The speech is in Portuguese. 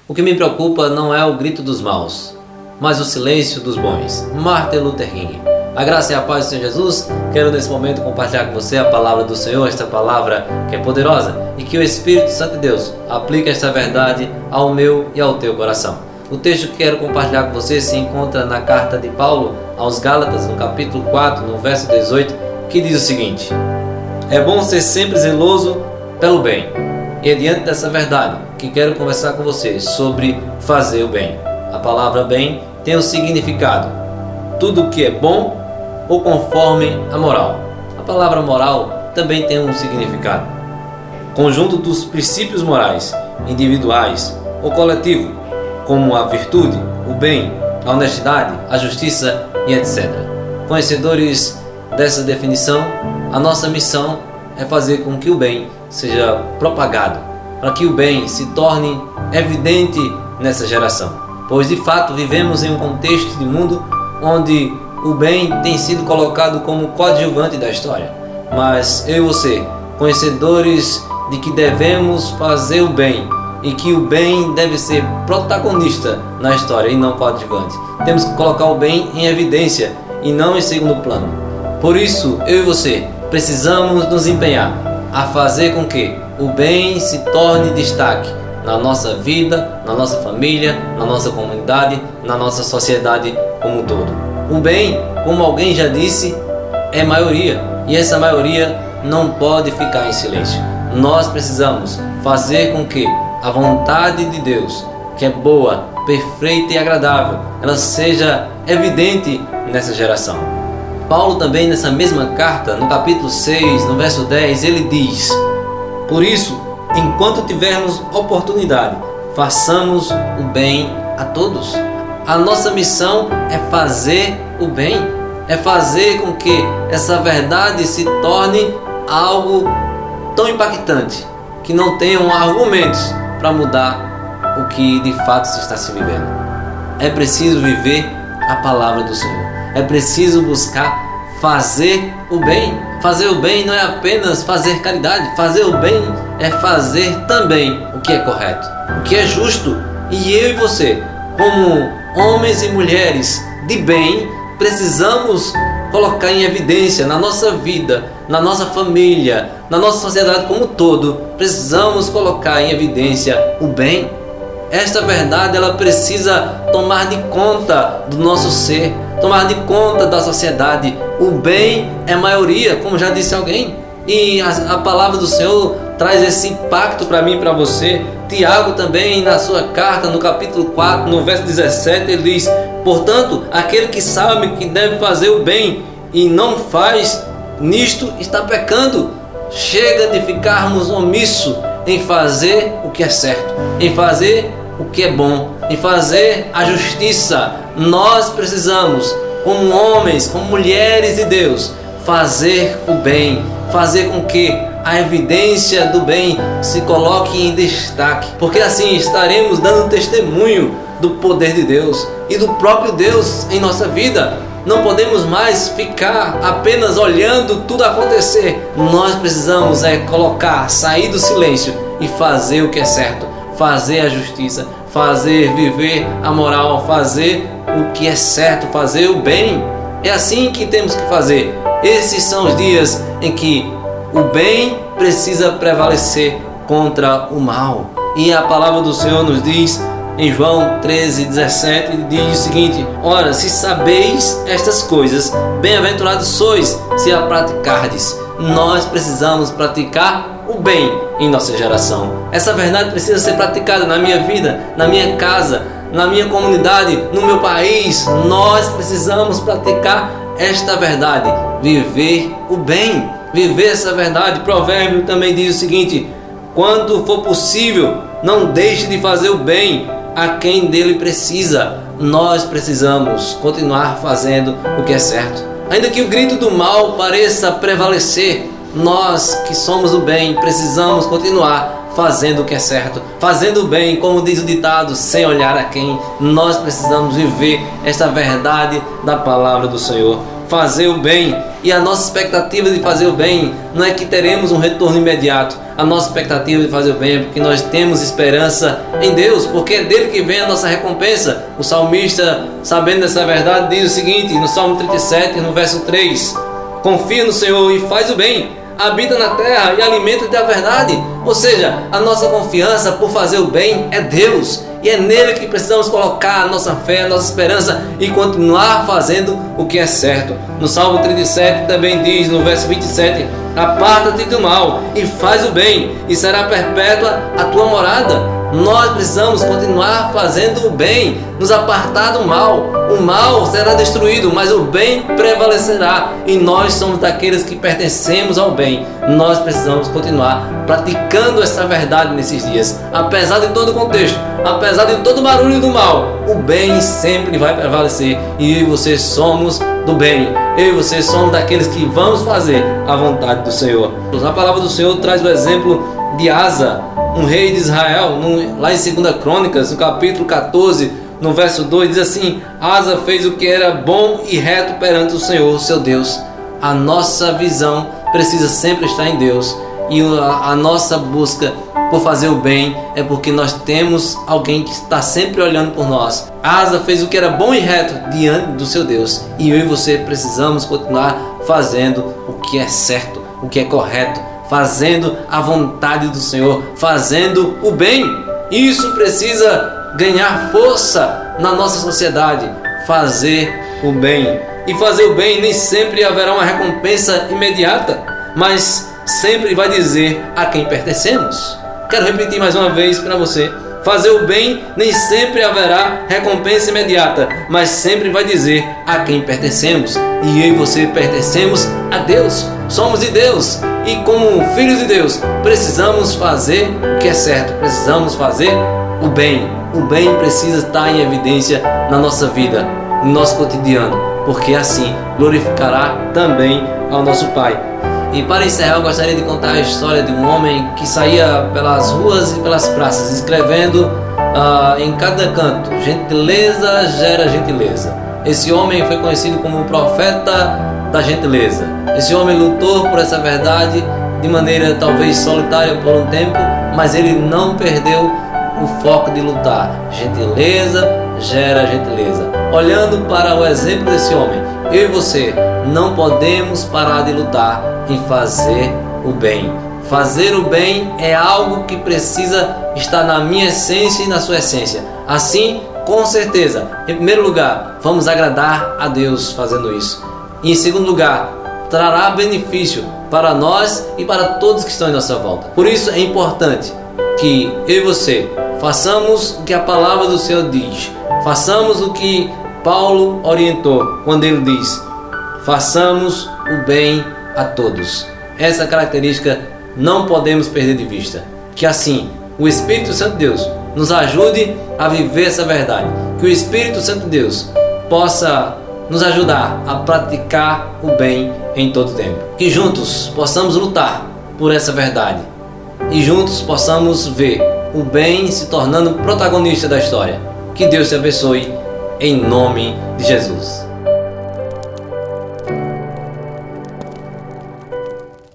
O que me preocupa não é o grito dos maus, mas o silêncio dos bons. Martin Luther King. A graça e a paz do Senhor Jesus. Quero nesse momento compartilhar com você a palavra do Senhor, esta palavra que é poderosa, e que o Espírito Santo de Deus aplique esta verdade ao meu e ao teu coração. O texto que quero compartilhar com você se encontra na carta de Paulo aos Gálatas, no capítulo 4, no verso 18, que diz o seguinte: é bom ser sempre zeloso pelo bem. E é diante dessa verdade que quero conversar com você sobre fazer o bem. A palavra bem tem um significado: tudo que é bom ou conforme a moral. A palavra moral também tem um significado: conjunto dos princípios morais, individuais ou coletivo, como a virtude, o bem, a honestidade, a justiça e etc. Conhecedores dessa definição, a nossa missão é fazer com que o bem seja propagado, para que o bem se torne evidente nessa geração. Pois de fato vivemos em um contexto de mundo onde o bem tem sido colocado como coadjuvante da história. Mas eu e você, conhecedores de que devemos fazer o bem e que o bem deve ser protagonista na história e não coadjuvante, temos que colocar o bem em evidência e não em segundo plano. Por isso, eu e você precisamos nos empenhar a fazer com que o bem se torne destaque na nossa vida, na nossa família, na nossa comunidade, na nossa sociedade como um todo. O bem, como alguém já disse, é maioria, e essa maioria não pode ficar em silêncio. Nós precisamos fazer com que a vontade de Deus, que é boa, perfeita e agradável, ela seja evidente nessa geração. Paulo também nessa mesma carta, no capítulo 6, no verso 10, ele diz: por isso, enquanto tivermos oportunidade, façamos o bem a todos. A nossa missão é fazer o bem, é fazer com que essa verdade se torne algo tão impactante que não tenham argumentos para mudar o que de fato se está se vivendo. É preciso viver a palavra do Senhor. É preciso buscar fazer o bem. Fazer o bem não é apenas fazer caridade. Fazer o bem é fazer também o que é correto, o que é justo. E eu e você, como homens e mulheres de bem, precisamos colocar em evidência na nossa vida, na nossa família, na nossa sociedade como um todo, precisamos colocar em evidência o bem. Esta verdade ela precisa tomar de conta do nosso ser, tomar de conta da sociedade. O bem é maioria, como já disse alguém, e a palavra do Senhor traz esse impacto para mim e para você. Tiago também na sua carta, no capítulo 4, no verso 17, ele diz: portanto, aquele que sabe que deve fazer o bem e não faz, nisto está pecando. Chega de ficarmos omissos em fazer o que é certo, em fazer o que é bom, em fazer a justiça. Nós precisamos, como homens, como mulheres de Deus, fazer o bem, fazer com que a evidência do bem se coloque em destaque, porque assim estaremos dando testemunho do poder de Deus e do próprio Deus em nossa vida. Não podemos mais ficar apenas olhando tudo acontecer. Nós precisamos sair do silêncio e fazer o que é certo, fazer a justiça, viver a moral, fazer o que é certo, fazer o bem. É assim que temos que fazer. Esses são os dias em que o bem precisa prevalecer contra o mal. E a palavra do Senhor nos diz em João 13:17, diz o seguinte: ora, se sabeis estas coisas, bem-aventurados sois se a praticardes. Nós precisamos praticar o bem em nossa geração. Essa verdade precisa ser praticada na minha vida, na minha casa, na minha comunidade, no meu país. Nós precisamos praticar esta verdade, viver o bem, viver essa verdade. Provérbio também diz o seguinte: quando for possível, não deixe de fazer o bem a quem dele precisa. Nós precisamos continuar fazendo o que é certo, ainda que o grito do mal pareça prevalecer. Nós que somos o bem precisamos continuar fazendo o que é certo, fazendo o bem, como diz o ditado, sem olhar a quem. Nós precisamos viver esta verdade da palavra do Senhor, fazer o bem. E a nossa expectativa de fazer o bem não é que teremos um retorno imediato. A nossa expectativa de fazer o bem é porque nós temos esperança em Deus, porque é dele que vem a nossa recompensa. O salmista, sabendo dessa verdade, diz o seguinte, no Salmo 37, no verso 3: confia no Senhor e faz o bem, habita na terra e alimenta-te a verdade. Ou seja, a nossa confiança por fazer o bem é Deus, e é nele que precisamos colocar a nossa fé, a nossa esperança e continuar fazendo o que é certo. No Salmo 37 também diz, no verso 27, aparta-te do mal e faz o bem, e será perpétua a tua morada. Nós precisamos continuar fazendo o bem, nos apartar do mal. O mal será destruído, mas o bem prevalecerá, e nós somos daqueles que pertencemos ao bem. Nós precisamos continuar praticando essa verdade nesses dias. Apesar de todo o contexto, apesar de todo o barulho do mal, o bem sempre vai prevalecer, e eu e você somos do bem. Eu e você somos daqueles que vamos fazer a vontade do Senhor. A palavra do Senhor traz o exemplo de Asa, um rei de Israel, lá em 2 Crônicas, no capítulo 14, no verso 2, diz assim: Asa fez o que era bom e reto perante o Senhor, seu Deus. A nossa visão precisa sempre estar em Deus, e a nossa busca por fazer o bem é porque nós temos alguém que está sempre olhando por nós. Asa fez o que era bom e reto diante do seu Deus, e eu e você precisamos continuar fazendo o que é certo, o que é correto, fazendo a vontade do Senhor, fazendo o bem. Isso precisa ganhar força na nossa sociedade, fazer o bem. E fazer o bem nem sempre haverá uma recompensa imediata, mas sempre vai dizer a quem pertencemos. Quero repetir mais uma vez para você: fazer o bem nem sempre haverá recompensa imediata, mas sempre vai dizer a quem pertencemos. E eu e você pertencemos a Deus, somos de Deus, e como filhos de Deus precisamos fazer o que é certo, precisamos fazer o bem. O bem precisa estar em evidência na nossa vida, no nosso cotidiano, porque assim glorificará também ao nosso Pai. E para encerrar, eu gostaria de contar a história de um homem que saía pelas ruas e pelas praças, escrevendo em cada canto: gentileza gera gentileza. Esse homem foi conhecido como o profeta da gentileza. Esse homem lutou por essa verdade de maneira talvez solitária por um tempo, mas ele não perdeu o foco de lutar. Gentileza gera gentileza. Olhando para o exemplo desse homem, eu e você não podemos parar de lutar em fazer o bem. Fazer o bem é algo que precisa estar na minha essência e na sua essência. Assim, com certeza, em primeiro lugar, vamos agradar a Deus fazendo isso. E em segundo lugar, trará benefício para nós e para todos que estão em nossa volta. Por isso é importante que eu e você façamos o que a palavra do Senhor diz. Façamos o que Paulo orientou quando ele diz: façamos o bem a todos. Essa característica não podemos perder de vista. Que assim o Espírito Santo de Deus nos ajude a viver essa verdade. Que o Espírito Santo de Deus possa nos ajudar a praticar o bem em todo tempo. Que juntos possamos lutar por essa verdade e juntos possamos ver o bem se tornando protagonista da história. Que Deus te abençoe em nome de Jesus.